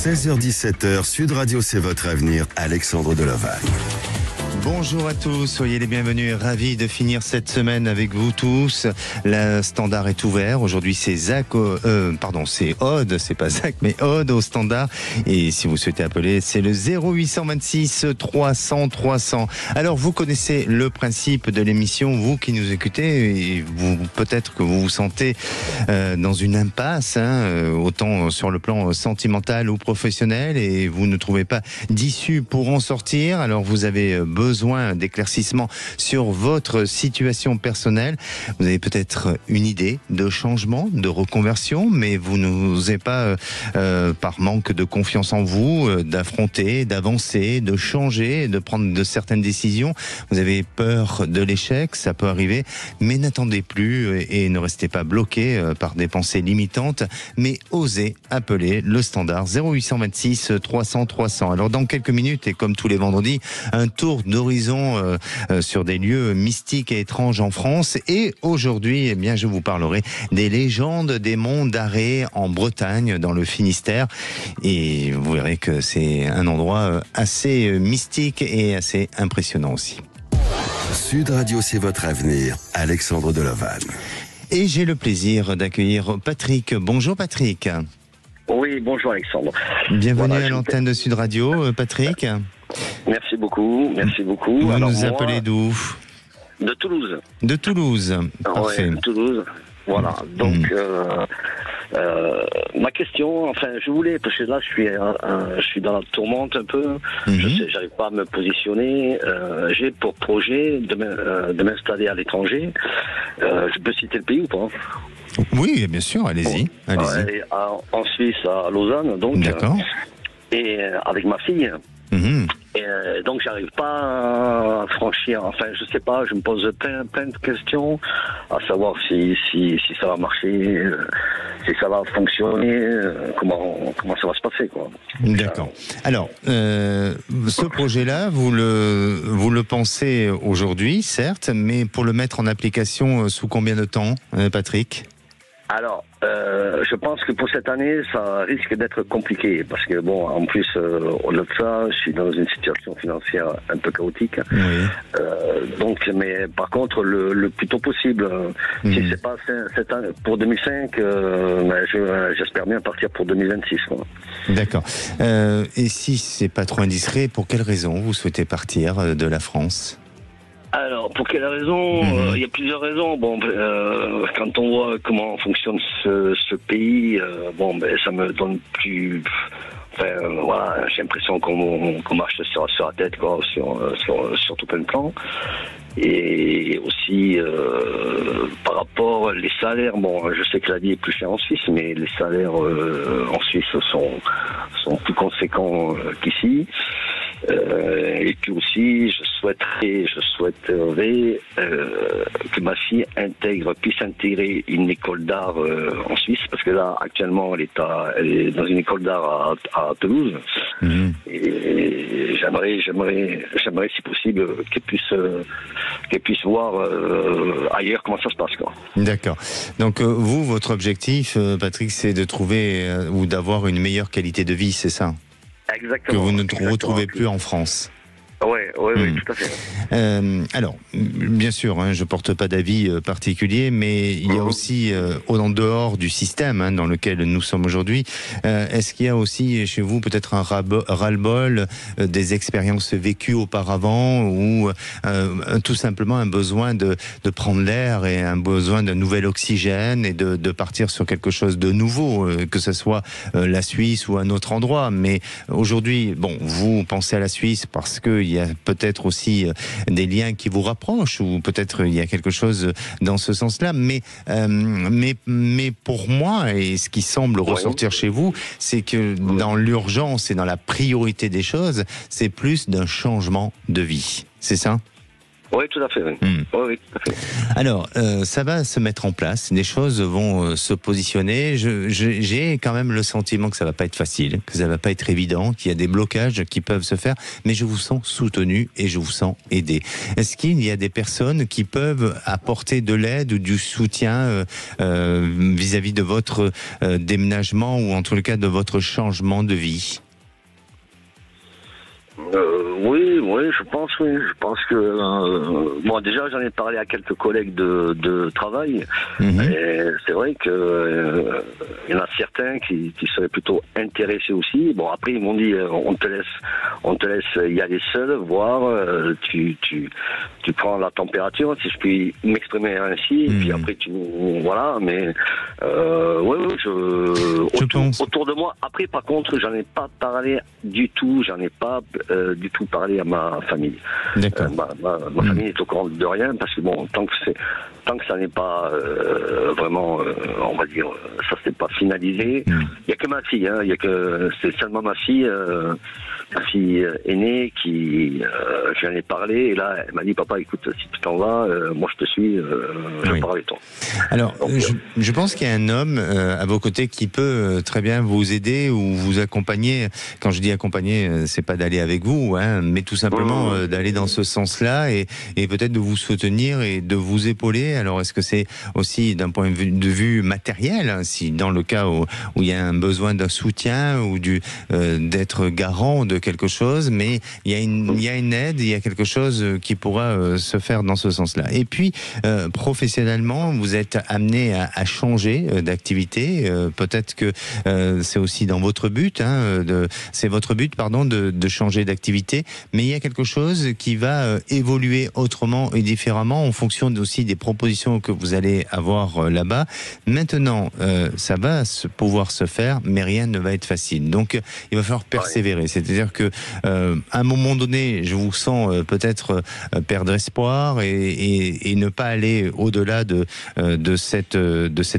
16h-17h, Sud Radio, c'est votre avenir. Alexandre Delovac. Bonjour à tous, soyez les bienvenus, ravis de finir cette semaine avec vous tous. Le standard est ouvert, aujourd'hui c'est c'est Aude, c'est pas Zach, mais Aude au standard. Et si vous souhaitez appeler, c'est le 0826 300 300. Alors vous connaissez le principe de l'émission, vous qui nous écoutez, et vous peut-être que vous vous sentez dans une impasse, autant sur le plan sentimental ou professionnel, et vous ne trouvez pas d'issue pour en sortir. Alors vous avez besoin d'éclaircissement sur votre situation personnelle. Vous avez peut-être une idée de changement, de reconversion, mais vous n'osez pas, par manque de confiance en vous, d'affronter, d'avancer, de changer, de prendre de certaines décisions. Vous avez peur de l'échec, ça peut arriver, mais n'attendez plus et ne restez pas bloqué par des pensées limitantes, mais osez appeler le standard 0826 300 300. Alors dans quelques minutes, et comme tous les vendredis, un tour d'horizon sur des lieux mystiques et étranges en France. Et aujourd'hui, eh bien, je vous parlerai des légendes des monts d'Arrée en Bretagne, dans le Finistère. Et vous verrez que c'est un endroit assez mystique et assez impressionnant aussi. Sud Radio, c'est votre avenir. Alexandre Delovac. Et j'ai le plaisir d'accueillir Patrick. Bonjour Patrick. Oui, bonjour Alexandre. Bienvenue à l'antenne de Sud Radio, Patrick. Merci beaucoup, merci beaucoup. Vous Alors, nous appelez d'où ? De Toulouse. De Toulouse, parfait. Ouais, de Toulouse, voilà. Donc, ma question, enfin, je voulais, parce que là, je suis dans la tourmente un peu, j'arrive pas à me positionner, j'ai pour projet de m'installer à l'étranger. Je peux citer le pays ou pas ? Oui, bien sûr, allez-y. Allez-y. En Suisse, à Lausanne, donc. D'accord. Et avec ma fille. Et donc j'arrive pas à franchir, enfin je sais pas, je me pose plein de questions à savoir si ça va marcher, si ça va fonctionner, comment ça va se passer quoi. D'accord. Alors ce projet-là, vous le pensez aujourd'hui, certes, mais pour le mettre en application sous combien de temps, Patrick ? Alors, je pense que pour cette année, ça risque d'être compliqué parce que bon, en plus, au-delà de ça, je suis dans une situation financière un peu chaotique. Oui. Donc, mais par contre, le plus tôt possible. Si c'est pas cette année, pour 2005, j'espère bien partir pour 2026. Quoi. D'accord. Et si c'est pas trop indiscret, pour quelle raison vous souhaitez partir de la France ? Alors, pour quelle raison ? Il y a plusieurs raisons. Bon, quand on voit comment fonctionne ce pays, ça me donne plus. Enfin, voilà, j'ai l'impression qu'on marche sur la tête, quoi, sur tout plein de plans. Et aussi par rapport les salaires. Bon, je sais que la vie est plus chère en Suisse, mais les salaires en Suisse sont plus conséquents qu'ici. Et puis aussi, je souhaiterais que ma fille puisse intégrer une école d'art en Suisse, parce que là, actuellement, elle est dans une école d'art à Toulouse. Et j'aimerais, si possible, qu'elle puisse voir ailleurs comment ça se passe, quoi. D'accord. Donc vous, votre objectif, Patrick, c'est de trouver ou d'avoir une meilleure qualité de vie, c'est ça ? Exactement. Que vous ne retrouvez plus en France. Oui, tout à fait. Alors, bien sûr, je porte pas d'avis particulier, mais il y a aussi, en dehors du système dans lequel nous sommes aujourd'hui, est-ce qu'il y a aussi chez vous peut-être un ras-le-bol des expériences vécues auparavant, ou tout simplement un besoin de prendre l'air et un besoin d'un nouvel oxygène et de partir sur quelque chose de nouveau, que ce soit la Suisse ou un autre endroit. Mais aujourd'hui, bon, vous pensez à la Suisse parce que il y a peut-être aussi des liens qui vous rapprochent, ou peut-être il y a quelque chose dans ce sens-là, mais pour moi, et ce qui semble ressortir chez vous, c'est que dans l'urgence et dans la priorité des choses, c'est plus d'un changement de vie. C'est ça ? Oui, tout à fait. Oui. Oui, tout à fait. Alors, ça va se mettre en place, des choses vont se positionner. J'ai quand même le sentiment que ça va pas être facile, que ça va pas être évident, qu'il y a des blocages qui peuvent se faire, mais je vous sens soutenu et je vous sens aidé. Est-ce qu'il y a des personnes qui peuvent apporter de l'aide ou du soutien vis-à-vis de votre déménagement ou en tout cas de votre changement de vie ? Oui, je pense, oui. Je pense que bon, déjà j'en ai parlé à quelques collègues de travail. Et c'est vrai que il y en a certains qui seraient plutôt intéressés aussi. Bon, après ils m'ont dit on te laisse y aller seul, voir. Tu prends la température, si je puis m'exprimer ainsi. Et puis après voilà. Mais je pense. Autour de moi. Après, par contre, j'en ai pas parlé du tout. J'en ai pas du tout parlé à ma famille. D'accord. Ma famille est au courant de rien parce que bon, tant que ça n'est pas vraiment, on va dire, ça s'est pas finalisé. Il y a que ma fille, c'est seulement ma fille aînée qui j'en ai parlé et là elle m'a dit papa écoute si tu t'en vas moi je te suis je pars avec toi. Alors donc, je pense qu'il y a un homme à vos côtés qui peut très bien vous aider ou vous accompagner. Quand je dis accompagner, c'est pas d'aller avec vous, mais tout simplement d'aller dans ce sens-là et peut-être de vous soutenir et de vous épauler. Alors est-ce que c'est aussi d'un point de vue matériel, si dans le cas où il y a un besoin d'un soutien ou d'être garant de quelque chose, mais il y a une aide, il y a quelque chose qui pourra se faire dans ce sens-là. Et puis professionnellement, vous êtes amené à changer d'activité. Peut-être que c'est aussi dans votre but, c'est votre but, de changer d'activité. Mais il y a quelque chose qui va évoluer autrement et différemment en fonction aussi des propositions que vous allez avoir là-bas. Maintenant, ça va pouvoir se faire, mais rien ne va être facile. Donc, il va falloir persévérer. C'est-à-dire que à un moment donné, je vous sens peut-être perdre espoir et ne pas aller au-delà de cet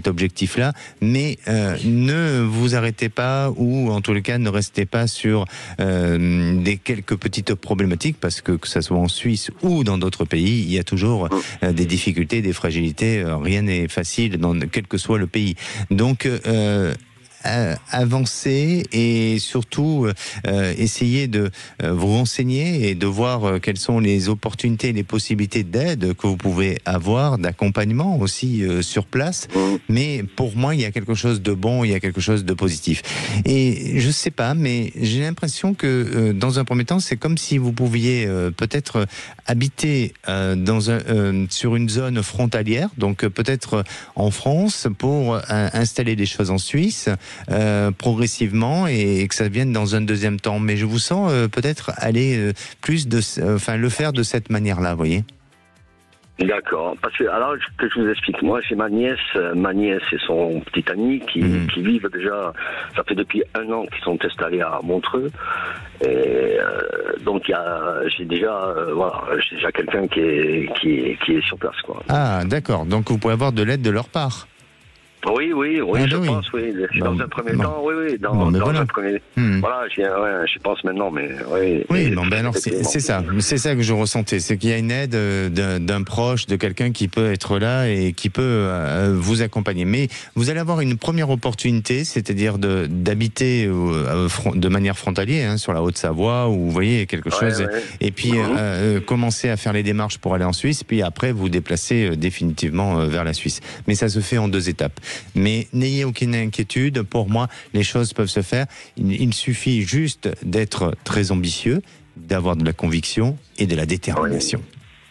objectif-là, mais ne vous arrêtez pas ou en tous les cas ne restez pas sur des quelques petites problématiques parce que ça soit en Suisse ou dans d'autres pays, il y a toujours des difficultés, des fragilités. Rien n'est facile dans quel que soit le pays. Donc avancer et surtout essayer de vous renseigner et de voir quelles sont les opportunités, les possibilités d'aide que vous pouvez avoir, d'accompagnement aussi sur place. Mais pour moi, il y a quelque chose de bon, il y a quelque chose de positif. Et je sais pas, mais j'ai l'impression que dans un premier temps, c'est comme si vous pouviez peut-être habiter sur une zone frontalière, donc peut-être en France pour installer des choses en Suisse. Progressivement et que ça vienne dans un deuxième temps. Mais je vous sens peut-être aller le faire de cette manière-là, vous voyez. D'accord. Parce que alors que je vous explique, moi j'ai ma nièce et son petit ami qui vivent déjà, ça fait depuis 1 an qu'ils sont installés à Montreux. Et donc j'ai déjà quelqu'un qui est sur place, quoi. Ah d'accord. Donc vous pouvez avoir de l'aide de leur part. Oui, je pense, oui. Dans un premier temps, oui. Dans un premier... Voilà, je pense maintenant, mais oui. Oui, alors c'est ça que je ressentais. C'est qu'il y a une aide d'un proche, de quelqu'un qui peut être là et qui peut vous accompagner. Mais vous allez avoir une première opportunité, c'est-à-dire d'habiter de manière frontalière, sur la Haute-Savoie, où vous voyez quelque chose, et puis commencer à faire les démarches pour aller en Suisse, puis après vous déplacer définitivement vers la Suisse. Mais ça se fait en 2 étapes. Mais n'ayez aucune inquiétude, pour moi, les choses peuvent se faire. Il suffit juste d'être très ambitieux, d'avoir de la conviction et de la détermination.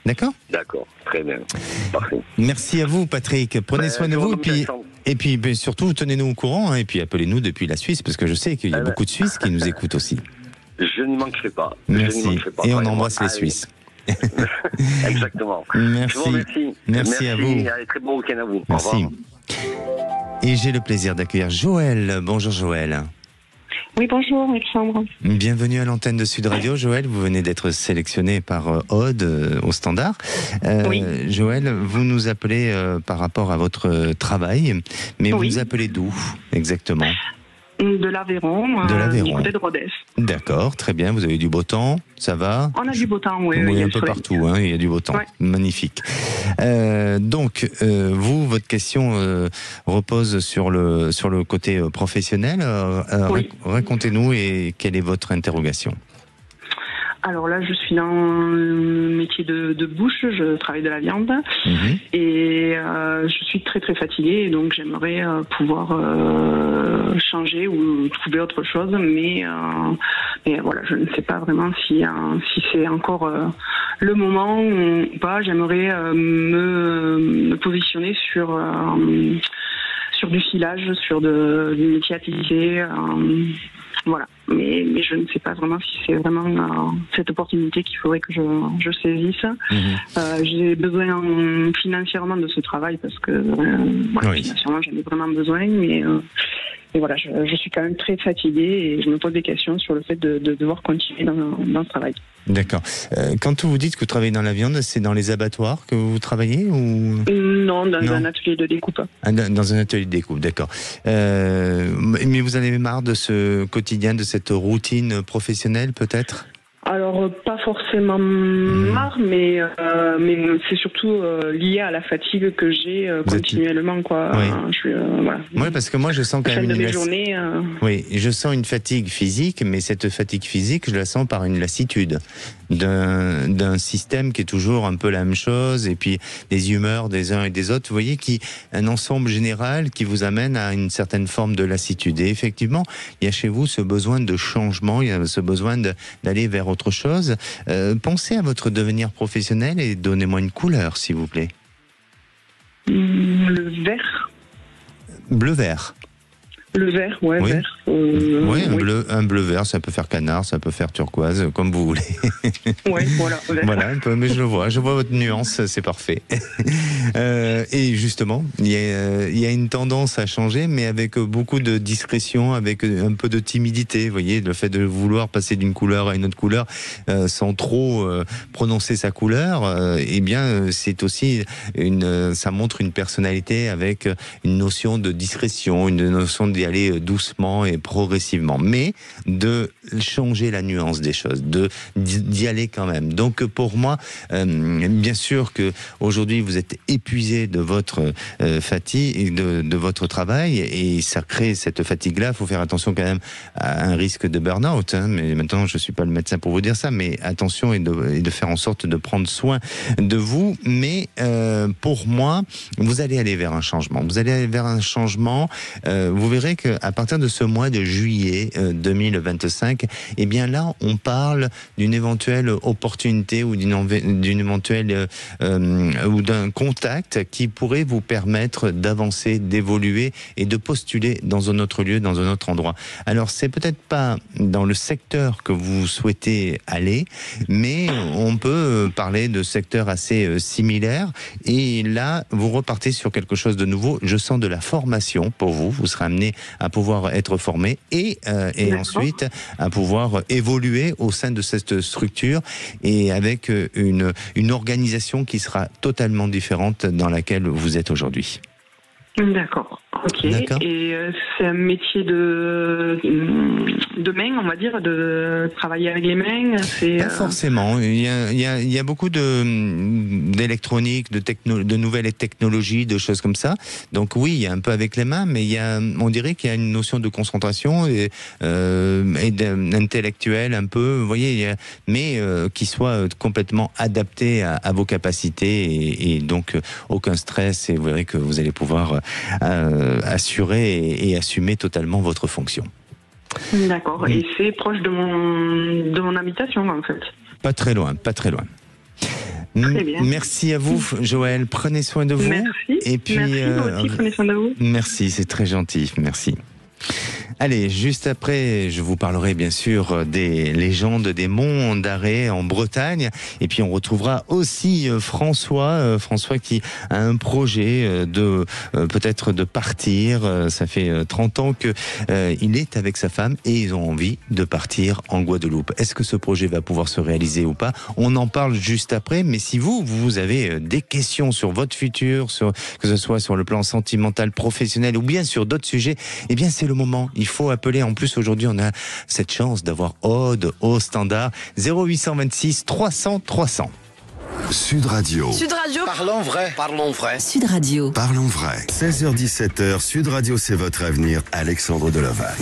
D'accord ? D'accord, très bien. Parfait. Merci à vous, Patrick. Prenez soin de vous. Et puis surtout, tenez-nous au courant et puis appelez-nous depuis la Suisse, parce que je sais qu'il y a beaucoup de Suisses qui nous écoutent aussi. Je n'y manquerai pas. Merci. Et on embrasse les Suisses. Exactement. Merci. Je vous remercie. Merci à vous. Allez, très bon week-end à vous. Merci. Au revoir. Et j'ai le plaisir d'accueillir Joël. Bonjour Joël. Oui, bonjour Alexandre. Bienvenue à l'antenne de Sud Radio. Joël, vous venez d'être sélectionné par Aude au Standard. Oui. Joël, vous nous appelez par rapport à votre travail, mais vous nous appelez d'où exactement ? De l'Aveyron, du côté de Rodez. D'accord, très bien. Vous avez du beau temps, ça va? On a du beau temps, oui. Oui, un peu partout, hein, il y a du beau temps. Ouais. Magnifique. Donc, vous, votre question repose sur le côté professionnel. Oui. Racontez-nous et quelle est votre interrogation? Alors là, je suis dans le métier de bouche, je travaille de la viande et je suis très très fatiguée, et donc j'aimerais pouvoir changer ou trouver autre chose, mais voilà, je ne sais pas vraiment si c'est encore le moment ou pas. J'aimerais me positionner sur du silage, sur du métier à tisser. Voilà, mais je ne sais pas vraiment si c'est vraiment cette opportunité qu'il faudrait que je saisisse. J'ai besoin financièrement de ce travail parce que voilà, financièrement j'en ai vraiment besoin, mais voilà, je suis quand même très fatiguée et je me pose des questions sur le fait de devoir continuer dans ce travail. D'accord. Quand vous dites que vous travaillez dans la viande, c'est dans les abattoirs que vous travaillez ou... Non, dans un atelier de découpe. Dans un atelier de découpe, d'accord. Mais vous en avez marre de ce quotidien, de cette routine professionnelle peut-être ? Alors, pas forcément marre, mais c'est surtout lié à la fatigue que j'ai continuellement, quoi. Oui. Voilà. Oui, parce que moi, je sens quand même mes journées. Oui, je sens une fatigue physique, mais cette fatigue physique, je la sens par une lassitude d'un système qui est toujours un peu la même chose, et puis des humeurs des uns et des autres. Vous voyez, un ensemble général qui vous amène à une certaine forme de lassitude. Et effectivement, il y a chez vous ce besoin de changement, il y a ce besoin d'aller vers autre chose. Pensez à votre devenir professionnel et donnez-moi une couleur, s'il vous plaît. Le vert. Bleu-vert. Le vert, oui. Vert. Oui, un bleu vert, ça peut faire canard, ça peut faire turquoise, comme vous voulez. Oui, voilà. Vert. Voilà, un peu, mais je vois votre nuance, c'est parfait. Et justement, il y a une tendance à changer, mais avec beaucoup de discrétion, avec un peu de timidité. Vous voyez, le fait de vouloir passer d'une couleur à une autre couleur sans trop prononcer sa couleur, eh bien, c'est aussi ça montre une personnalité avec une notion de discrétion, une notion d'y aller doucement et progressivement, mais de changer la nuance des choses, d'y aller quand même. Donc pour moi, bien sûr que aujourd'hui vous êtes épuisé de votre fatigue et de votre travail, et ça crée cette fatigue-là. Il faut faire attention quand même à un risque de burn-out. Mais maintenant, je suis pas le médecin pour vous dire ça, mais attention et de faire en sorte de prendre soin de vous. Mais pour moi, vous allez aller vers un changement. Vous allez aller vers un changement. Vous verrez qu'à partir de ce mois de juillet 2025, eh bien là, on parle d'une éventuelle opportunité ou d'une éventuelle ou d'un contact qui pourrait vous permettre d'avancer, d'évoluer et de postuler dans un autre lieu, dans un autre endroit. Alors, c'est peut-être pas dans le secteur que vous souhaitez aller, mais on peut parler de secteurs assez similaires. Et là, vous repartez sur quelque chose de nouveau. Je sens de la formation pour vous. Vous serez amené à pouvoir être formé et ensuite à pouvoir évoluer au sein de cette structure et avec une organisation qui sera totalement différente dans laquelle vous êtes aujourd'hui. D'accord, ok. Et c'est un métier de main, on va dire, de travailler avec les mains. Pas forcément. Il y a beaucoup d'électronique, de nouvelles technologies, de choses comme ça. Donc oui, il y a un peu avec les mains, mais on dirait qu'il y a une notion de concentration et d'intellectuel un peu. Vous voyez, mais qui soit complètement adapté à vos capacités et donc aucun stress. Et vous verrez que vous allez pouvoir assurer et assumer totalement votre fonction. D'accord. Et c'est proche de mon habitation, en fait. Pas très loin, pas très loin. Très bien. Merci à vous, Joël. Prenez soin de vous. Merci. Et puis, merci, vous aussi, prenez soin de vous. Merci, c'est très gentil. Merci. Allez, juste après, je vous parlerai bien sûr des légendes des monts d'Arrée en Bretagne. Et puis on retrouvera aussi François qui a un projet peut-être de partir. Ça fait 30 ans que il est avec sa femme et ils ont envie de partir en Guadeloupe. Est-ce que ce projet va pouvoir se réaliser ou pas? On en parle juste après. Mais si vous avez des questions sur votre futur, que ce soit sur le plan sentimental, professionnel ou bien sur d'autres sujets, eh bien c'est le moment. Il faut appeler. En plus, aujourd'hui, on a cette chance d'avoir Aude au standard. 0826 300 300. Sud Radio. Sud Radio. Parlons vrai. Parlons vrai. Sud Radio. Parlons vrai. 16h-17h, Sud Radio, c'est votre avenir. Alexandre Delovagne.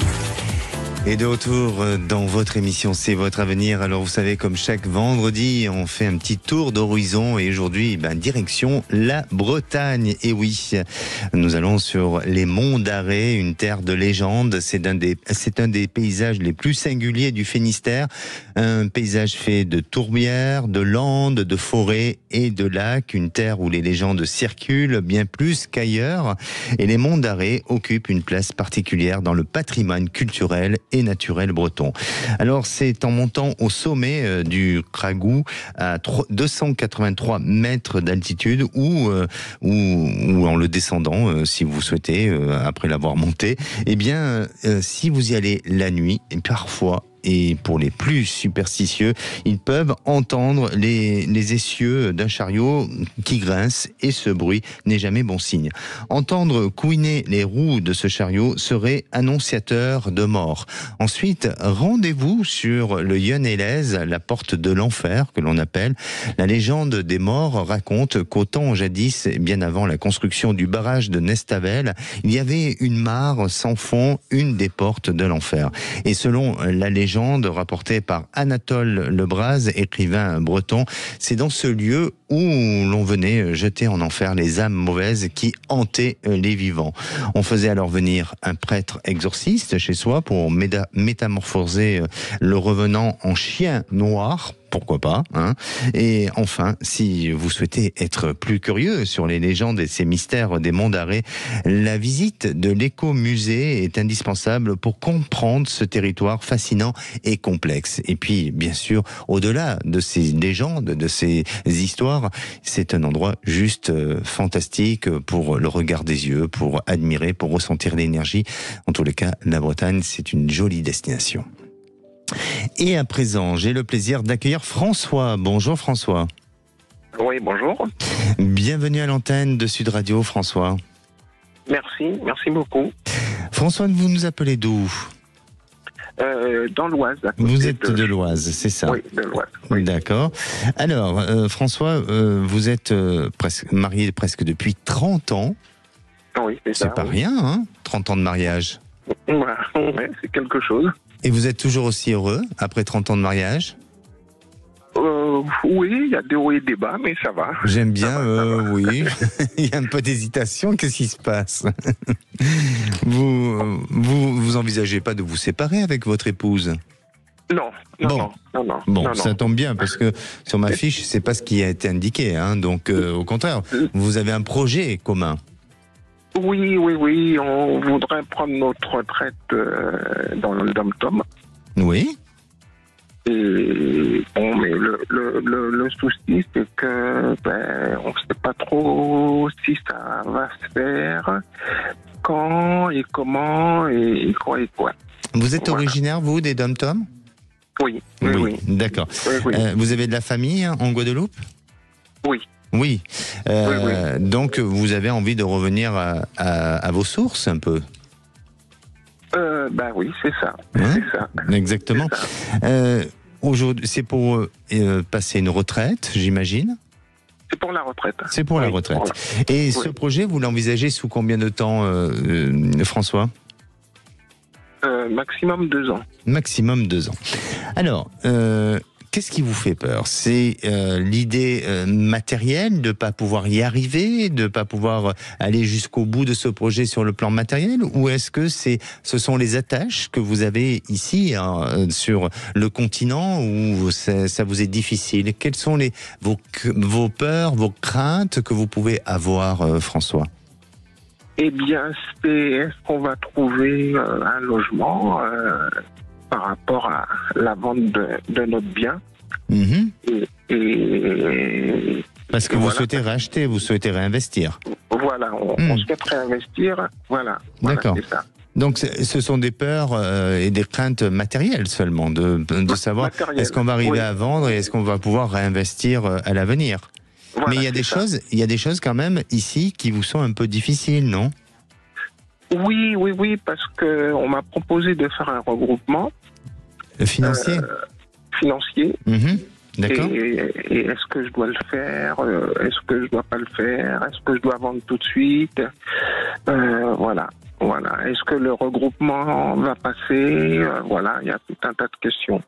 Et de retour dans votre émission C'est votre avenir. Alors vous savez, comme chaque vendredi, on fait un petit tour d'horizon et aujourd'hui, direction la Bretagne. Et oui, nous allons sur les monts d'Arrée, une terre de légende. C'est un des paysages les plus singuliers du Finistère. Un paysage fait de tourbières, de landes, de forêts et de lacs. Une terre où les légendes circulent bien plus qu'ailleurs. Et les monts d'Arrée occupent une place particulière dans le patrimoine culturel et naturel breton. Alors c'est en montant au sommet du Cragou à 283 mètres d'altitude ou en le descendant si vous souhaitez après l'avoir monté. Eh bien si vous y allez la nuit, et parfois, et pour les plus superstitieux, ils peuvent entendre les essieux d'un chariot qui grince, et ce bruit n'est jamais bon signe. Entendre couiner les roues de ce chariot serait annonciateur de mort. Ensuite, rendez-vous sur le Yonne-et-Lèze, la porte de l'enfer que l'on appelle. La légende des morts raconte qu'au temps jadis, bien avant la construction du barrage de Nestavel, il y avait une mare sans fond, une des portes de l'enfer. Et selon la légende rapportée par Anatole Lebras, écrivain breton, c'est dans ce lieu où l'on venait jeter en enfer les âmes mauvaises qui hantaient les vivants. On faisait alors venir un prêtre exorciste chez soi pour métamorphoser le revenant en chien noir. Pourquoi pas, hein. Et enfin, si vous souhaitez être plus curieux sur les légendes et ces mystères des monts d'Arrée, la visite de l'écomusée est indispensable pour comprendre ce territoire fascinant et complexe. Et puis, bien sûr, au-delà de ces légendes, de ces histoires, c'est un endroit juste fantastique pour le regard des yeux, pour admirer, pour ressentir l'énergie. En tous les cas, la Bretagne, c'est une jolie destination. Et à présent, j'ai le plaisir d'accueillir François. Bonjour François. Oui, bonjour. Bienvenue à l'antenne de Sud Radio, François. Merci beaucoup. François, vous nous appelez d'où ? Dans l'Oise. Vous êtes de l'Oise, c'est ça ? Oui, de l'Oise. Oui. D'accord. Alors, François, vous êtes marié presque depuis 30 ans. Oui, c'est ça. C'est pas rien, hein ? 30 ans de mariage. Ouais, c'est quelque chose. Et vous êtes toujours aussi heureux après 30 ans de mariage ? Oui, il y a des hauts et des bas, mais ça va. J'aime bien, ça va. oui. Il y a un peu d'hésitation, qu'est-ce qui se passe ? Vous envisagez pas de vous séparer avec votre épouse ? Non. Bon, ça tombe bien, parce que sur ma fiche, c'est pas ce qui a été indiqué, hein, donc au contraire, vous avez un projet commun. Oui, on voudrait prendre notre retraite dans le Dom-Tom. Oui. Et bon, mais le souci, c'est que on ne sait pas trop si ça va se faire, quand et comment et quoi et quoi. Vous êtes originaire, vous, des Dom-Tom ? Oui. D'accord. Oui. Vous avez de la famille en Guadeloupe ? Oui. Oui. Oui. Donc, vous avez envie de revenir à vos sources un peu ? Oui, c'est ça. Hein ? C'est ça. Exactement. C'est ça. Aujourd'hui, c'est pour passer une retraite, j'imagine ? C'est pour la retraite. C'est pour la retraite. Voilà. Et ce projet, vous l'envisagez sous combien de temps, François ? Maximum 2 ans. Maximum 2 ans. Alors, qu'est-ce qui vous fait peur ? C'est l'idée matérielle de ne pas pouvoir y arriver, de ne pas pouvoir aller jusqu'au bout de ce projet sur le plan matériel ? Ou est-ce que ce sont les attaches que vous avez ici, sur le continent, où ça vous est difficile ? Quelles sont vos peurs, vos craintes que vous pouvez avoir, François ? Eh bien, est-ce qu'on va trouver un logement par rapport à la vente de notre bien. Et parce que vous souhaitez racheter, vous souhaitez réinvestir. Voilà, on souhaite réinvestir. Voilà. D'accord. C'est ça. Donc ce sont des peurs et des craintes matérielles seulement, de savoir est-ce qu'on va arriver à vendre et est-ce qu'on va pouvoir réinvestir à l'avenir. Voilà, mais il y a des choses quand même ici qui vous sont un peu difficiles, non ? Oui, parce que on m'a proposé de faire un regroupement financier. Financier. D'accord. Et est-ce que je dois le faire? Est-ce que je dois pas le faire? Est-ce que je dois vendre tout de suite? Voilà. Est-ce que le regroupement va passer? Voilà, il y a tout un tas de questions.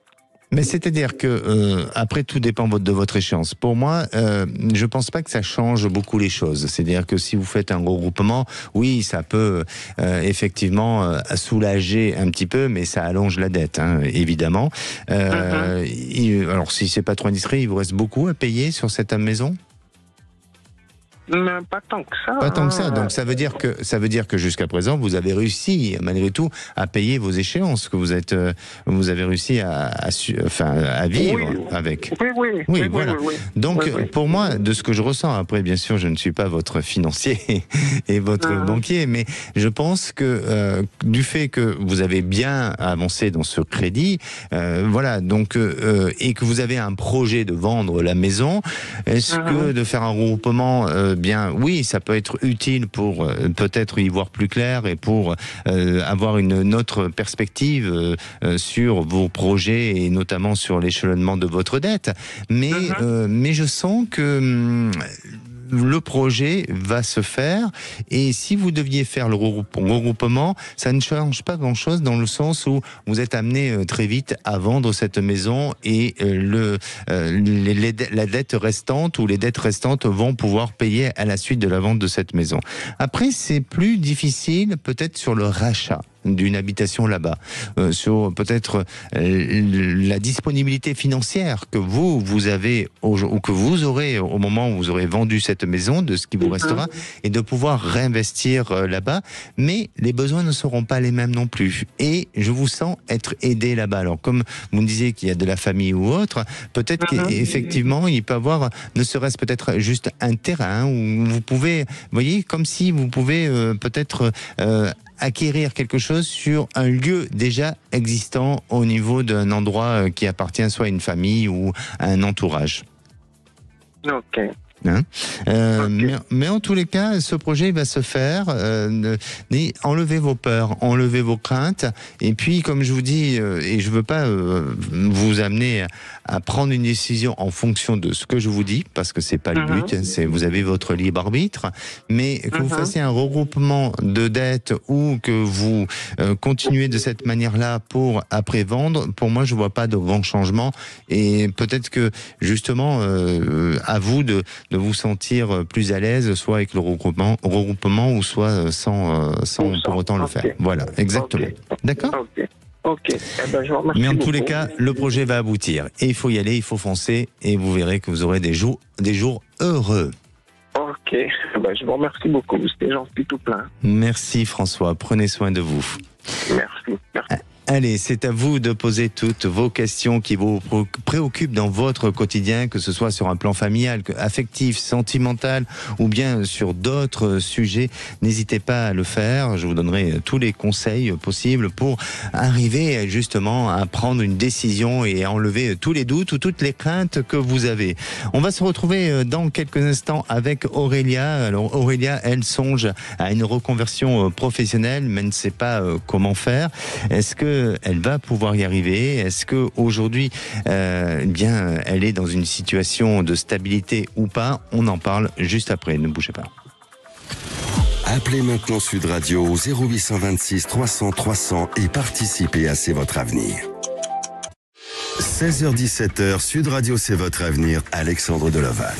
Mais c'est-à-dire que après tout dépend de votre échéance. Pour moi, je pense pas que ça change beaucoup les choses. C'est-à-dire que si vous faites un regroupement, oui, ça peut effectivement soulager un petit peu, mais ça allonge la dette, hein, évidemment. Alors si c'est pas trop indiscret, il vous reste beaucoup à payer sur cette maison? Mais pas tant que ça. Pas tant que ça. Donc ça veut dire que jusqu'à présent vous avez réussi malgré tout à payer vos échéances, que vous avez réussi à vivre avec. Oui, voilà. Donc pour moi, de ce que je ressens, après bien sûr je ne suis pas votre financier et votre banquier, mais je pense que du fait que vous avez bien avancé dans ce crédit, voilà, donc et que vous avez un projet de vendre la maison, est-ce que de faire un regroupement bien, oui, ça peut être utile pour peut-être y voir plus clair et pour avoir une autre perspective sur vos projets et notamment sur l'échelonnement de votre dette. Mais je sens que le projet va se faire, et si vous deviez faire le regroupement, ça ne change pas grand-chose dans le sens où vous êtes amené très vite à vendre cette maison et la dette restante ou les dettes restantes vont pouvoir payer à la suite de la vente de cette maison. Après, c'est plus difficile peut-être sur le rachat d'une habitation là-bas, sur peut-être la disponibilité financière que vous avez ou que vous aurez au moment où vous aurez vendu cette maison, de ce qui vous restera, et de pouvoir réinvestir là-bas, mais les besoins ne seront pas les mêmes non plus. Et je vous sens être aidé là-bas. Alors comme vous me disiez qu'il y a de la famille ou autre, peut-être qu'effectivement il peut y avoir, ne serait-ce peut-être juste un terrain où vous pouvez, vous voyez, comme si vous pouvez peut-être acquérir quelque chose sur un lieu déjà existant au niveau d'un endroit qui appartient soit à une famille ou à un entourage. Ok. Hein mais en tous les cas, ce projet va se faire. Enlevez vos peurs, enlevez vos craintes. Et puis, comme je vous dis, et je veux pas vous amener à prendre une décision en fonction de ce que je vous dis, parce que c'est pas le but. C'est, vous avez votre libre arbitre. Mais que vous fassiez un regroupement de dettes ou que vous continuez de cette manière-là pour après vendre, pour moi, je vois pas de grand changement. Et peut-être que justement, à vous de vous sentir plus à l'aise, soit avec le regroupement ou soit sans pour autant le faire. Voilà, exactement. D'accord ? Ok. Eh ben, je vous remercie. Mais en tous beaucoup. les cas, le projet va aboutir. Et il faut y aller, il faut foncer, et vous verrez que vous aurez des jours heureux. Ok. Ben, je vous remercie beaucoup. C'était gentil tout plein. Merci François, prenez soin de vous. Merci. Allez, c'est à vous de poser toutes vos questions qui vous préoccupent dans votre quotidien, que ce soit sur un plan familial, affectif, sentimental ou bien sur d'autres sujets. N'hésitez pas à le faire. Je vous donnerai tous les conseils possibles pour arriver justement à prendre une décision et à enlever tous les doutes ou toutes les craintes que vous avez. On va se retrouver dans quelques instants avec Aurélia. Alors Aurélia, elle songe à une reconversion professionnelle, mais ne sait pas comment faire. Est-ce que elle va pouvoir y arriver? Est-ce que aujourd'hui, bien, elle est dans une situation de stabilité ou pas? On en parle juste après. Ne bougez pas. Appelez maintenant Sud Radio au 0826 300 300 et participez à C'est votre avenir. 16h-17h, Sud Radio C'est votre avenir, Alexandre Delaval.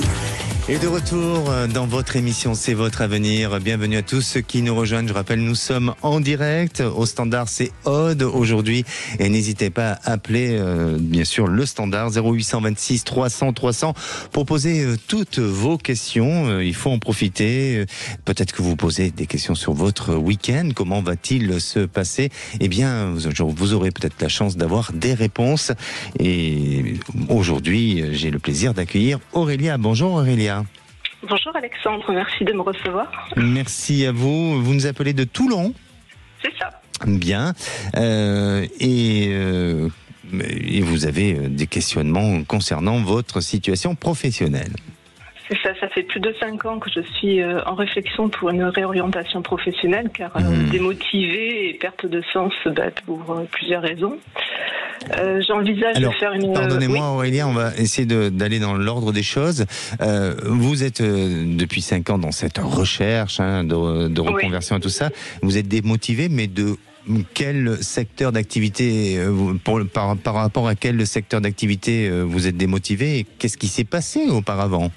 Et de retour dans votre émission C'est votre avenir. Bienvenue à tous ceux qui nous rejoignent. Je rappelle, nous sommes en direct. Au standard, c'est Aude aujourd'hui. Et n'hésitez pas à appeler, bien sûr, le standard 0826 300 300 pour poser toutes vos questions. Il faut en profiter. Peut-être que vous posez des questions sur votre week-end. Comment va-t-il se passer? Eh bien, vous aurez peut-être la chance d'avoir des réponses. Et aujourd'hui, j'ai le plaisir d'accueillir Aurélia. Bonjour Aurélia. Bonjour Alexandre, merci de me recevoir. Merci à vous. Vous nous appelez de Toulon? C'est ça. Bien. Et vous avez des questionnements concernant votre situation professionnelle? C'est ça, ça fait plus de 5 ans que je suis en réflexion pour une réorientation professionnelle, car démotivée et perte de sens pour plusieurs raisons. J'envisage de faire une... Pardonnez-moi Aurélien, on va essayer d'aller dans l'ordre des choses. Vous êtes depuis 5 ans dans cette recherche de reconversion et tout ça. Vous êtes démotivé, mais de quel secteur d'activité, par rapport à quel secteur d'activité vous êtes démotivé et qu'est-ce qui s'est passé auparavant ?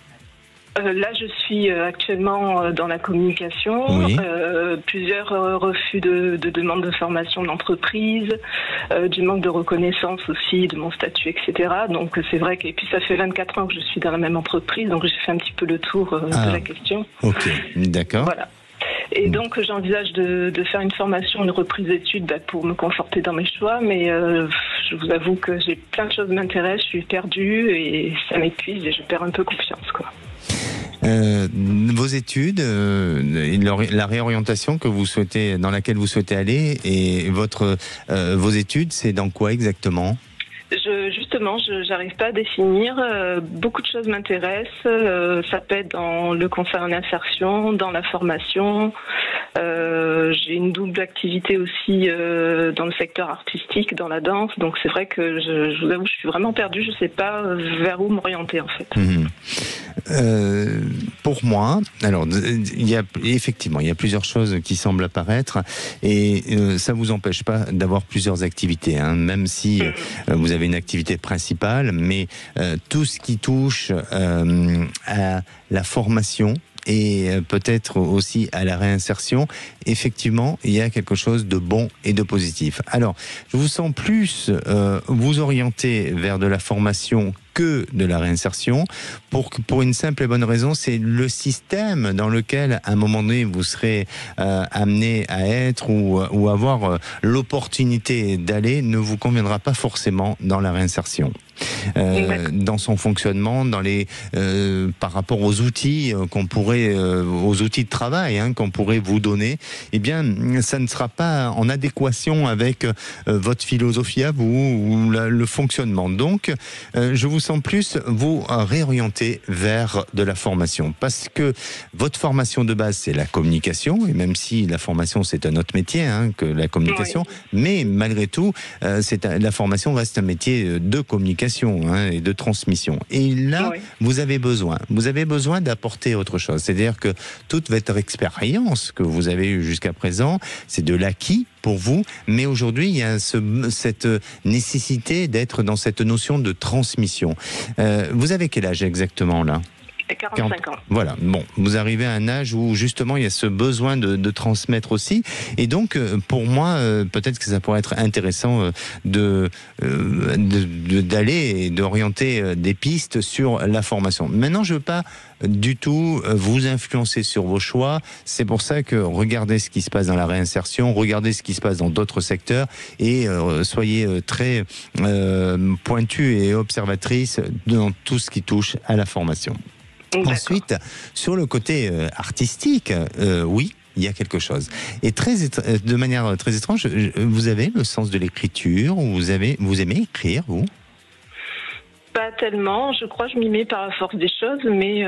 Là, je suis actuellement dans la communication, oui. Plusieurs refus de demandes de formation d'entreprise, du manque de reconnaissance aussi de mon statut, etc. Donc c'est vrai que, et puis ça fait 24 ans que je suis dans la même entreprise, donc j'ai fait un petit peu le tour de la question. Ok, d'accord. Voilà. Et donc j'envisage de faire une formation, une reprise d'études pour me conforter dans mes choix, mais je vous avoue que j'ai plein de choses qui m'intéressent, je suis perdue et ça m'épuise et je perds un peu confiance, quoi. Vos études, la réorientation que vous souhaitez, dans laquelle vous souhaitez aller, et vos études, c'est dans quoi exactement ? Justement, je n'arrive pas à définir. Beaucoup de choses m'intéressent. Ça peut être dans le conseil en insertion, dans la formation. J'ai une double activité aussi dans le secteur artistique, dans la danse. Donc c'est vrai que je vous avoue, je suis vraiment perdue. Je ne sais pas vers où m'orienter en fait. Pour moi, alors il y a plusieurs choses qui semblent apparaître et ça vous empêche pas d'avoir plusieurs activités, hein, même si vous avez une activité principale, mais tout ce qui touche à la formation et peut-être aussi à la réinsertion, effectivement, il y a quelque chose de bon et de positif. Alors, je vous sens plus vous orienter vers de la formation que de la réinsertion, pour une simple et bonne raison, c'est le système dans lequel, à un moment donné, vous serez amené à être ou avoir l'opportunité d'aller ne vous conviendra pas forcément dans la réinsertion. Dans son fonctionnement, par rapport aux outils aux outils de travail qu'on pourrait vous donner, eh bien, ça ne sera pas en adéquation avec votre philosophie à vous ou le fonctionnement. Donc, je vous sens plus vous réorienter vers de la formation, parce que votre formation de base c'est la communication, et même si la formation c'est un autre métier que la communication, mais malgré tout, la formation reste un métier de communication et de transmission. Et là, vous avez besoin d'apporter autre chose. C'est-à-dire que toute votre expérience que vous avez eue jusqu'à présent, c'est de l'acquis pour vous, mais aujourd'hui, il y a cette nécessité d'être dans cette notion de transmission. Vous avez quel âge exactement là ? 45 ans. Voilà, bon, vous arrivez à un âge où justement il y a ce besoin de transmettre aussi, et donc pour moi peut-être que ça pourrait être intéressant d'aller et d'orienter des pistes sur la formation. Maintenant, je veux pas du tout vous influencer sur vos choix, c'est pour ça que regardez ce qui se passe dans la réinsertion, regardez ce qui se passe dans d'autres secteurs et soyez très pointu et observatrice dans tout ce qui touche à la formation. Ensuite, sur le côté artistique, oui, il y a quelque chose. Et de manière très étrange, vous avez le sens de l'écriture, vous aimez écrire, vous ? Pas tellement, je crois que je m'y mets par la force des choses, mais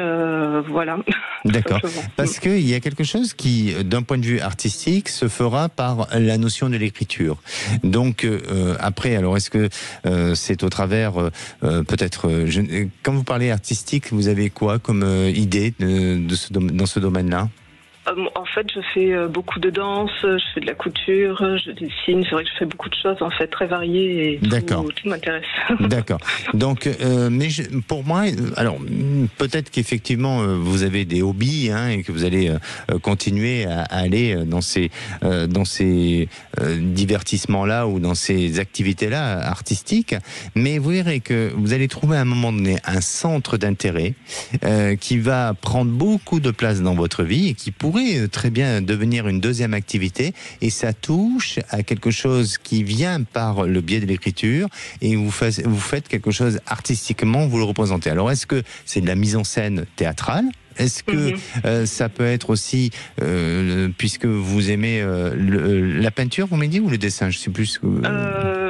voilà. D'accord, parce qu'il y a quelque chose qui, d'un point de vue artistique, se fera par la notion de l'écriture. Donc, après, alors est-ce que c'est au travers, peut-être, quand vous parlez artistique, vous avez quoi comme idée dans ce domaine-là ? En fait, je fais beaucoup de danse, je fais de la couture, je dessine. C'est vrai que je fais beaucoup de choses, en fait, très variées et tout m'intéresse. D'accord. Donc, mais pour moi, alors peut-être qu'effectivement vous avez des hobbies et que vous allez continuer à aller dans ces divertissements-là ou dans ces activités-là artistiques. Mais vous verrez que vous allez trouver à un moment donné un centre d'intérêt qui va prendre beaucoup de place dans votre vie et qui pourrait très bien devenir une deuxième activité, et ça touche à quelque chose qui vient par le biais de l'écriture, et vous faites quelque chose artistiquement, vous le représentez. Alors est-ce que c'est de la mise en scène théâtrale ? Est-ce que ça peut être aussi, puisque vous aimez la peinture, vous m'avez dit, ou le dessin ? Je sais plus.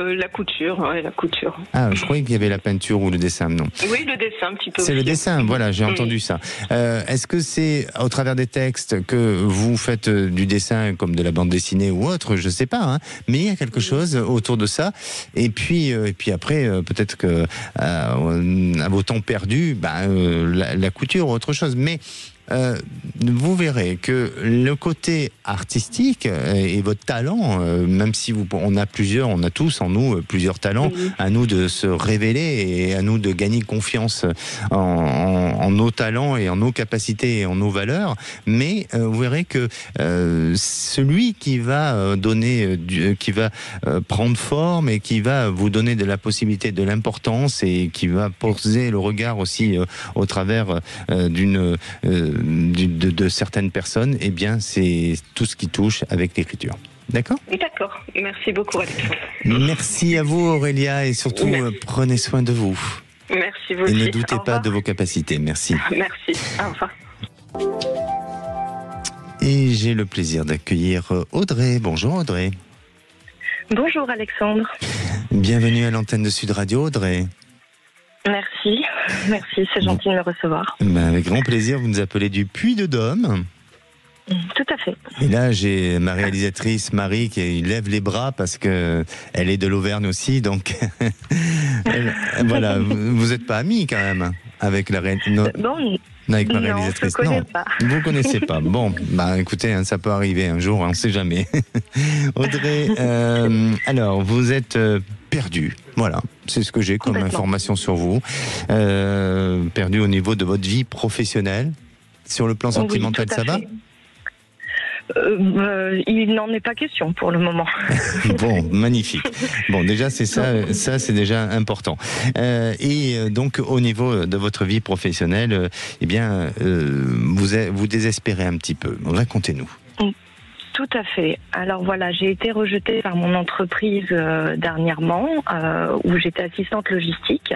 La couture, ouais, la couture. Ah, je croyais qu'il y avait la peinture ou le dessin, non. Oui, le dessin un petit peu. C'est le aussi. dessin, voilà, j'ai entendu ça. Est-ce que c'est au travers des textes que vous faites du dessin comme de la bande dessinée ou autre, je sais pas, hein, mais il y a quelque chose autour de ça. Et puis après, peut-être que à vos temps perdus, la couture ou autre chose. Mais vous verrez que le côté artistique et votre talent, même si on a tous en nous plusieurs talents, à nous de se révéler et à nous de gagner confiance en nos talents et en nos capacités et en nos valeurs. Mais vous verrez que celui qui va qui va prendre forme et qui va vous donner de la possibilité, de l'importance et qui va poser le regard aussi au travers de certaines personnes, eh bien c'est tout ce qui touche avec l'écriture. D'accord ? D'accord. Merci beaucoup, Alexandre. Merci à vous, Aurélia, et surtout prenez soin de vous. Merci vous et aussi. ne doutez pas de vos capacités. Merci. Merci. Au revoir. Et j'ai le plaisir d'accueillir Audrey. Bonjour Audrey. Bonjour Alexandre. Bienvenue à l'antenne de Sud Radio, Audrey. Merci, c'est gentil de me recevoir. Avec grand plaisir, vous nous appelez du Puy-de-Dôme. Tout à fait. Et là, j'ai ma réalisatrice Marie qui lève les bras parce que elle est de l'Auvergne aussi, donc voilà, vous n'êtes pas amis quand même avec la avec ma réalisatrice. Je connais pas. Vous connaissez pas. Bon, écoutez, hein, ça peut arriver un jour, on ne sait jamais. Audrey, alors vous êtes perdue. Voilà, c'est ce que j'ai comme information sur vous. Perdue au niveau de votre vie professionnelle. Sur le plan sentimental, ça va ? Il n'en est pas question pour le moment. Bon, magnifique. Bon, déjà, c'est ça c'est déjà important. Et donc, au niveau de votre vie professionnelle, eh bien, vous désespérez un petit peu. Racontez-nous. Tout à fait. Alors voilà, j'ai été rejetée par mon entreprise dernièrement, où j'étais assistante logistique,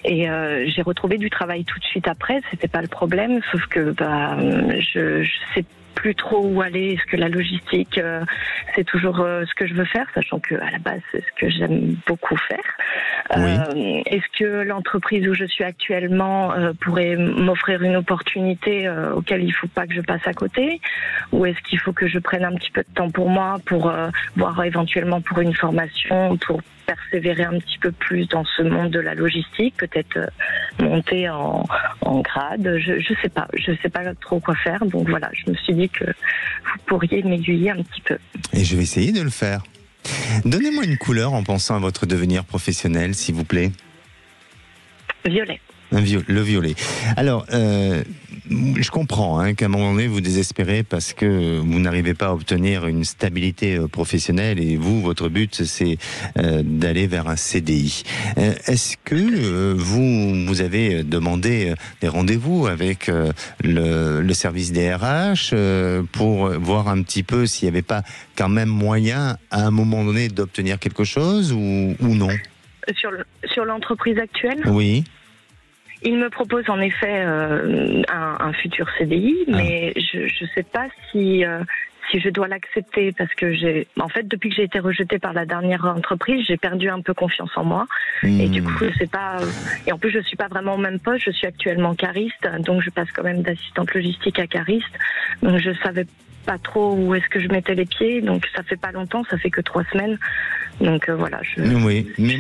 et j'ai retrouvé du travail tout de suite après. C'était pas le problème, sauf que je sais plus trop où aller. Est-ce que la logistique, c'est toujours ce que je veux faire, sachant que à la base c'est ce que j'aime beaucoup faire. Oui. Est-ce que l'entreprise où je suis actuellement pourrait m'offrir une opportunité auquel il faut pas que je passe à côté, ou est-ce qu'il faut que je prenne un petit peu de temps pour moi, pour voir éventuellement pour une formation, pour persévérer un petit peu plus dans ce monde de la logistique, peut-être monter en grade, je sais pas trop quoi faire, donc voilà, je me suis dit que vous pourriez m'aiguiller un petit peu. Et je vais essayer de le faire. Donnez-moi une couleur en pensant à votre devenir professionnel, s'il vous plaît. Violet. Le violet. Alors, je comprends qu'à un moment donné, vous désespérez parce que vous n'arrivez pas à obtenir une stabilité professionnelle et vous, votre but, c'est d'aller vers un CDI. Est-ce que vous avez demandé des rendez-vous avec le service des RH pour voir un petit peu s'il n'y avait pas quand même moyen, à un moment donné, d'obtenir quelque chose ou non ? Sur l'entreprise actuelle ? Oui. Il me propose en effet un futur CDI, mais je ne sais pas si je dois l'accepter, parce que depuis que j'ai été rejetée par la dernière entreprise, j'ai perdu un peu confiance en moi. Et du coup, je sais pas. Et en plus, je suis pas vraiment au même poste. Je suis actuellement cariste, donc je passe quand même d'assistante logistique à cariste. Donc je savais pas trop où est-ce que je mettais les pieds. Donc ça fait pas longtemps, ça fait que 3 semaines. Donc voilà. Oui, mais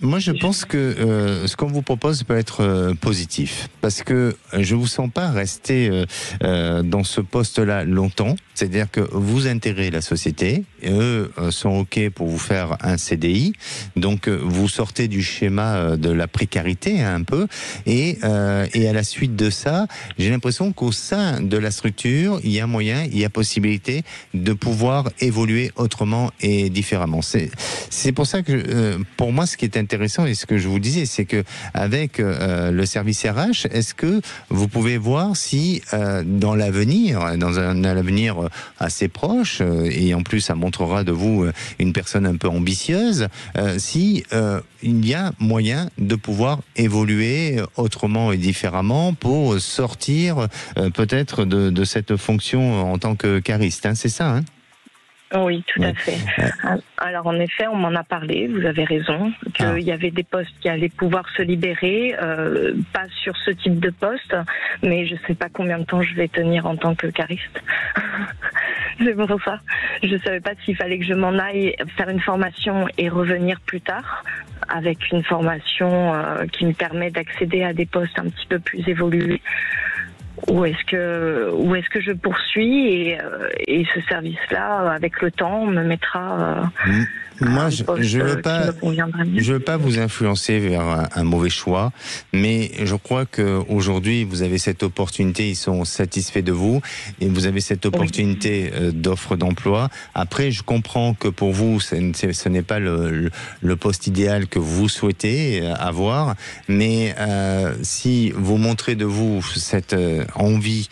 moi je pense que ce qu'on vous propose peut être positif, parce que je vous sens pas rester dans ce poste-là longtemps. C'est-à-dire que vous intégrez la société, et eux sont OK pour vous faire un CDI, donc vous sortez du schéma de la précarité un peu, et à la suite de ça, j'ai l'impression qu'au sein de la structure, il y a moyen, il y a possibilité de pouvoir évoluer autrement et différemment. C'est pour ça que, pour moi, ce qui est intéressant et ce que je vous disais, c'est que avec le service RH, est-ce que vous pouvez voir si dans l'avenir, assez proche, et en plus ça montrera de vous une personne un peu ambitieuse, si il y a moyen de pouvoir évoluer autrement et différemment pour sortir peut-être de cette fonction en tant que cariste, c'est ça, Oui, tout à fait. Alors en effet, on m'en a parlé, vous avez raison, qu'il y avait des postes qui allaient pouvoir se libérer, pas sur ce type de poste, mais je ne sais pas combien de temps je vais tenir en tant que cariste. C'est pour ça. Je ne savais pas s'il fallait que je m'en aille faire une formation et revenir plus tard, avec une formation qui me permet d'accéder à des postes un petit peu plus évolués. Ou est-ce que je poursuis et ce service-là, avec le temps, me mettra moi, je veux pas vous influencer vers un mauvais choix, mais je crois que aujourd'hui vous avez cette opportunité, ils sont satisfaits de vous et vous avez cette opportunité d'offre d'emploi. Après, je comprends que pour vous, ce n'est pas le poste idéal que vous souhaitez avoir, mais si vous montrez de vous cette envie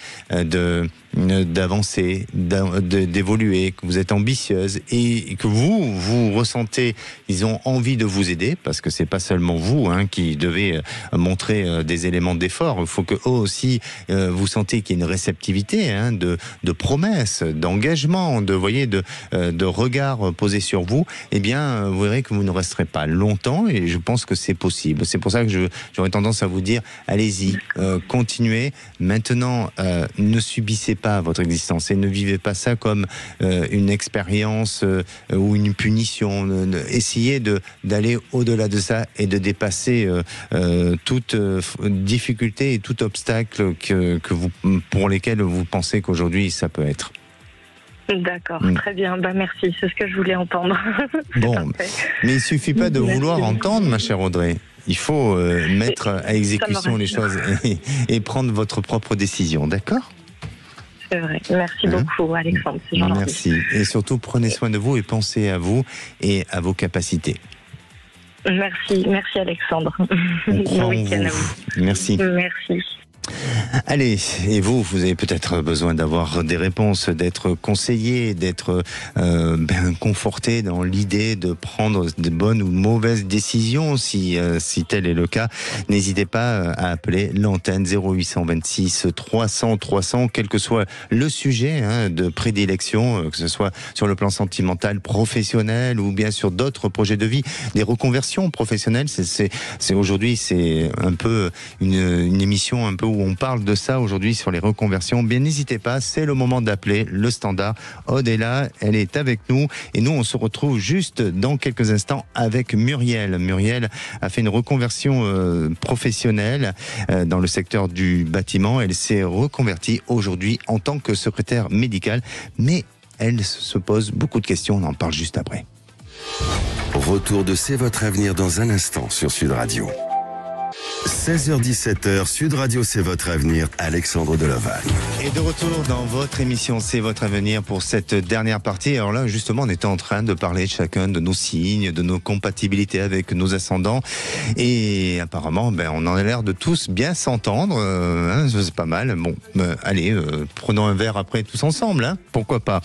d'avancer, d'évoluer, que vous êtes ambitieuse et que vous ressentez, ils ont envie de vous aider, parce que c'est pas seulement vous qui devez montrer des éléments d'effort. Il faut que eux aussi vous sentez qu'il y a une réceptivité, de promesses, d'engagement, de regard posé sur vous. Eh bien, vous verrez que vous ne resterez pas longtemps, et je pense que c'est possible. C'est pour ça que j'aurais tendance à vous dire, allez-y, continuez. Maintenant, ne subissez pas votre existence et ne vivez pas ça comme une expérience ou une punition. Essayez d'aller au-delà de ça et de dépasser toute difficulté et tout obstacle pour lesquels vous pensez qu'aujourd'hui ça peut être. D'accord, très bien, merci, c'est ce que je voulais entendre. Bon, mais il suffit pas de vouloir entendre, ma chère Audrey. Il faut mettre à exécution les choses et prendre votre propre décision, d'accord ? C'est vrai. Merci beaucoup, Alexandre. C'est gentil. Merci. Et surtout, prenez soin de vous et pensez à vous et à vos capacités. Merci Alexandre. Bon week-end à vous. Merci. Merci. Allez, et vous avez peut-être besoin d'avoir des réponses, d'être conseillé, d'être conforté dans l'idée de prendre de bonnes ou mauvaises décisions, si tel est le cas. N'hésitez pas à appeler l'antenne 0826 300 300, quel que soit le sujet de prédilection, que ce soit sur le plan sentimental, professionnel ou bien sur d'autres projets de vie, des reconversions professionnelles. C'est aujourd'hui, c'est un peu une émission un peu où on parle de ça aujourd'hui sur les reconversions. Bien, n'hésitez pas, c'est le moment d'appeler le standard. Aude est là, elle est avec nous et nous on se retrouve juste dans quelques instants avec Muriel. Muriel a fait une reconversion professionnelle dans le secteur du bâtiment. Elle s'est reconvertie aujourd'hui en tant que secrétaire médicale, mais elle se pose beaucoup de questions, on en parle juste après. Retour de C'est votre avenir dans un instant sur Sud Radio. 16h-17h, Sud Radio, c'est votre avenir, Alexandre Delovagne. Et de retour dans votre émission, c'est votre avenir pour cette dernière partie. Alors là, justement, on était en train de parler de chacun de nos signes, de nos compatibilités avec nos ascendants. Et apparemment, on en a l'air de tous bien s'entendre. C'est pas mal. Bon, allez, prenons un verre après tous ensemble. Pourquoi pas.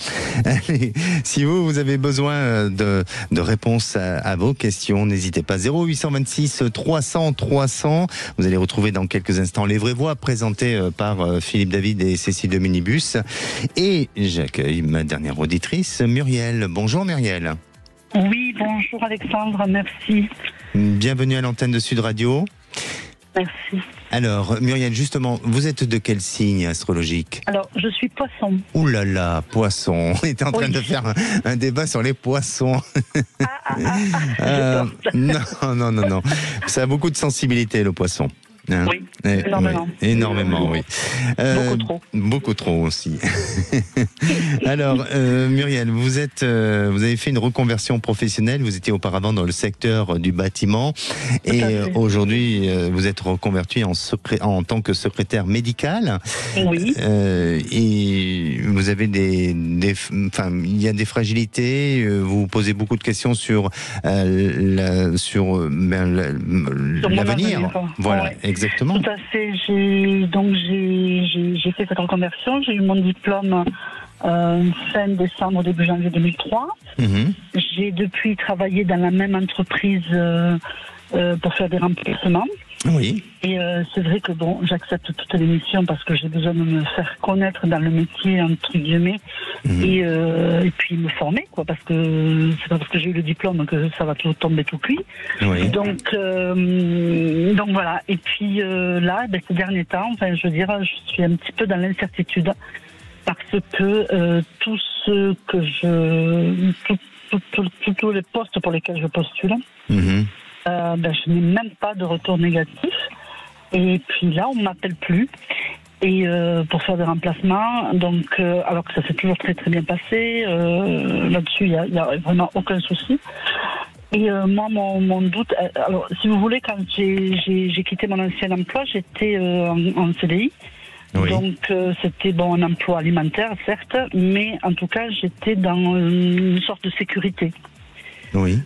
Allez, si vous avez besoin de réponses à vos questions, n'hésitez pas. 0826 300 300. Vous allez retrouver dans quelques instants Les Vraies Voix, présentées par Philippe David et Cécile de Minibus. Et j'accueille ma dernière auditrice, Muriel. Bonjour Muriel. Oui, bonjour Alexandre, merci. Bienvenue à l'antenne de Sud Radio. Merci. Alors Muriel, justement, vous êtes de quel signe astrologique ? Alors, je suis poisson. Ouh là là, poisson. On était en train de faire un débat sur les poissons. Non. Ça a beaucoup de sensibilité, le poisson. Oui, énormément. Oui, énormément, oui. Beaucoup trop. Beaucoup trop aussi. Alors, Muriel, vous avez fait une reconversion professionnelle. Vous étiez auparavant dans le secteur du bâtiment. Et aujourd'hui, vous êtes reconvertie en tant que secrétaire médicale. Oui. Et vous avez il y a des fragilités. Vous posez beaucoup de questions sur l'avenir. Voilà. Ouais. Exactement. Tout à fait. J'ai fait cette reconversion. J'ai eu mon diplôme fin décembre, début janvier 2003. J'ai depuis travaillé dans la même entreprise pour faire des remplacements. Oui. Et c'est vrai que bon, j'accepte toutes les missions parce que j'ai besoin de me faire connaître dans le métier, entre guillemets, et puis me former, quoi, parce que c'est pas parce que j'ai eu le diplôme que ça va tout tomber tout cuit. Oui. Donc voilà. Et puis là, ces derniers temps, enfin, je veux dire, je suis un petit peu dans l'incertitude parce que tout ce que tous les postes pour lesquels je postule, je n'ai même pas de retour négatif. Et puis là, on ne m'appelle plus et pour faire des remplacements. Donc, alors que ça s'est toujours très très bien passé. Là-dessus, il n'y a vraiment aucun souci. Et moi, mon doute... Alors, si vous voulez, quand j'ai quitté mon ancien emploi, j'étais en CDI. Oui. Donc, c'était un emploi alimentaire, certes, mais en tout cas, j'étais dans une sorte de sécurité. Oui.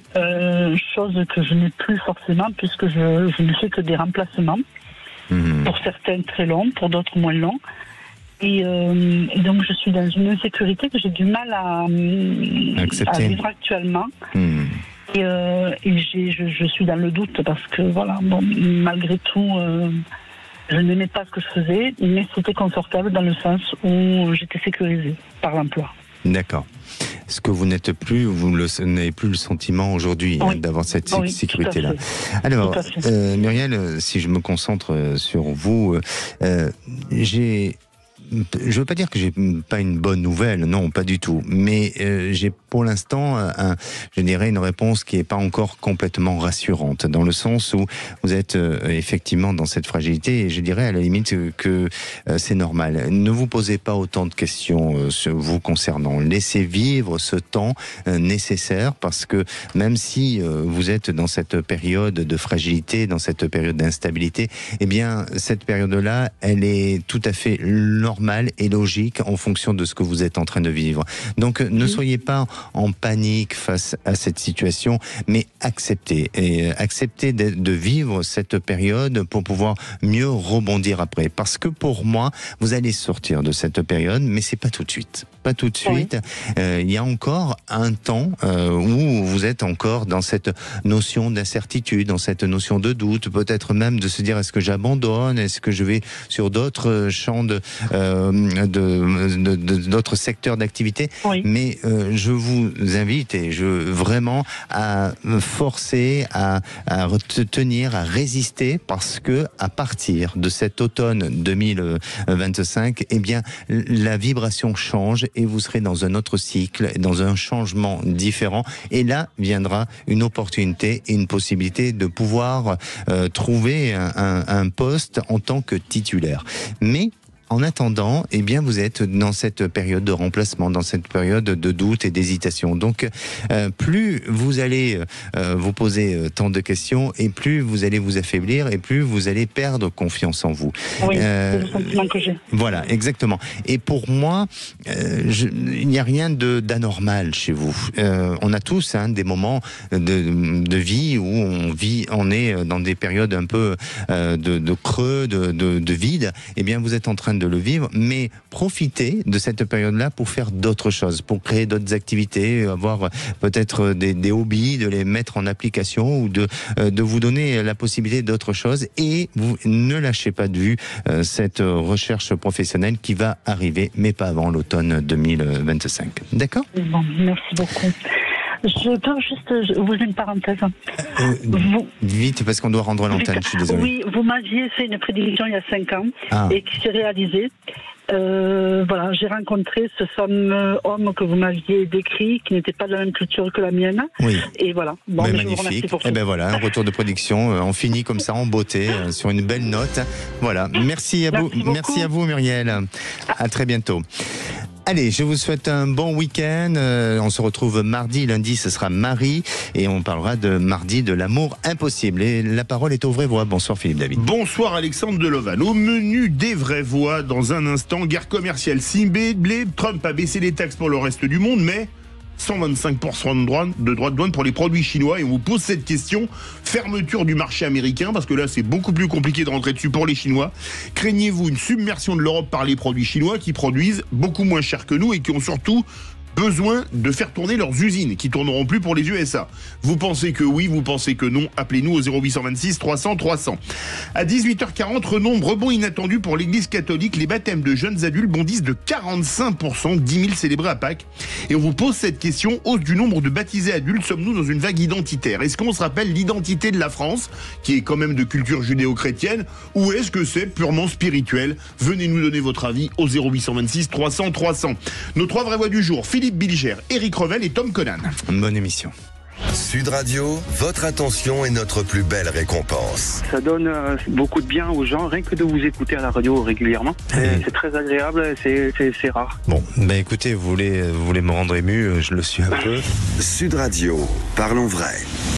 Chose que je n'ai plus forcément puisque je ne fais que des remplacements. Pour certains très longs, pour d'autres moins longs. Et donc je suis dans une insécurité que j'ai du mal à vivre actuellement. Et je suis dans le doute parce que voilà, malgré tout, je n'aimais pas ce que je faisais, mais c'était confortable dans le sens où j'étais sécurisée par l'emploi. D'accord. Ce que vous n'êtes plus, n'avez plus le sentiment aujourd'hui d'avoir cette sécurité-là. Alors, Muriel, si je me concentre sur vous, je veux pas dire que j'ai pas une bonne nouvelle, non, pas du tout. Mais j'ai pour l'instant, je dirais, une réponse qui est pas encore complètement rassurante, dans le sens où vous êtes effectivement dans cette fragilité, et je dirais à la limite que c'est normal. Ne vous posez pas autant de questions vous concernant. Laissez vivre ce temps nécessaire, parce que même si vous êtes dans cette période de fragilité, dans cette période d'instabilité, eh bien, cette période-là, elle est tout à fait normale et logique en fonction de ce que vous êtes en train de vivre. Donc ne soyez pas en panique face à cette situation, mais acceptez de vivre cette période pour pouvoir mieux rebondir après. Parce que pour moi, vous allez sortir de cette période, mais c'est pas tout de suite. Pas tout de suite. Il y a encore un temps où vous êtes encore dans cette notion d'incertitude, dans cette notion de doute, peut-être même de se dire est-ce que j'abandonne, est-ce que je vais sur d'autres champs d'autres secteurs d'activité. Mais je vous invite vraiment à forcer, à tenir, à résister, parce que à partir de cet automne 2025, eh bien la vibration change et vous serez dans un autre cycle, dans un changement différent. Et là viendra une opportunité et une possibilité de pouvoir trouver un poste en tant que titulaire. Mais en attendant, eh bien, vous êtes dans cette période de remplacement, dans cette période de doute et d'hésitation. Donc, plus vous allez vous poser tant de questions, et plus vous allez vous affaiblir, et plus vous allez perdre confiance en vous. Oui, c'est le sentiment que j'ai. Voilà, exactement. Et pour moi, il n'y a rien d'anormal chez vous. On a tous des moments de vie où on est dans des périodes un peu de creux, de vide. Eh bien, vous êtes en train de le vivre, mais profitez de cette période-là pour faire d'autres choses, pour créer d'autres activités, avoir peut-être des hobbies, de les mettre en application, ou de vous donner la possibilité d'autres choses, et vous ne lâchez pas de vue cette recherche professionnelle qui va arriver, mais pas avant l'automne 2025. D'accord ? Bon, merci beaucoup. Je peux juste ouvrir une parenthèse. Vite, parce qu'on doit rendre l'antenne, je suis désolé. Oui, vous m'aviez fait une prédiction il y a 5 ans et qui s'est réalisée. Voilà, j'ai rencontré ce fameux homme que vous m'aviez décrit, qui n'était pas de la même culture que la mienne. Oui. Et voilà. Bon, je vous remercie pour tout. Et ben voilà, un retour de prédiction. On finit comme ça en beauté, sur une belle note. Voilà. Merci à vous. Merci à vous, Muriel. À très bientôt. Allez, je vous souhaite un bon week-end. On se retrouve mardi, lundi, ce sera Marie. Et on parlera de mardi de l'amour impossible. Et la parole est aux vraies voix. Bonsoir Philippe David. Bonsoir Alexandre Delovan. Au menu des vraies voix, dans un instant, guerre commerciale ciblée. Trump a baissé les taxes pour le reste du monde, mais 125% de droits de douane pour les produits chinois. Et on vous pose cette question, fermeture du marché américain, parce que là c'est beaucoup plus compliqué de rentrer dessus pour les Chinois. Craignez-vous une submersion de l'Europe par les produits chinois qui produisent beaucoup moins cher que nous et qui ont surtout besoin de faire tourner leurs usines, qui tourneront plus pour les USA. Vous pensez que oui, vous pensez que non, appelez-nous au 0826 300 300. À 18h40, rebond inattendu pour l'église catholique. Les baptêmes de jeunes adultes bondissent de 45%, 10 000 célébrés à Pâques. Et on vous pose cette question, hausse du nombre de baptisés adultes, sommes-nous dans une vague identitaire? Est-ce qu'on se rappelle l'identité de la France, qui est quand même de culture judéo-chrétienne, ou est-ce que c'est purement spirituel? Venez nous donner votre avis au 0826 300 300. Nos 3 vraies voix du jour, Philippe Bilger, Eric Revel et Tom Conan. Bonne émission. Sud Radio, votre attention est notre plus belle récompense. Ça donne beaucoup de bien aux gens, rien que de vous écouter à la radio régulièrement. C'est très agréable, c'est rare. Bon, ben écoutez, vous voulez me rendre ému, je le suis un peu. Sud Radio, parlons vrai.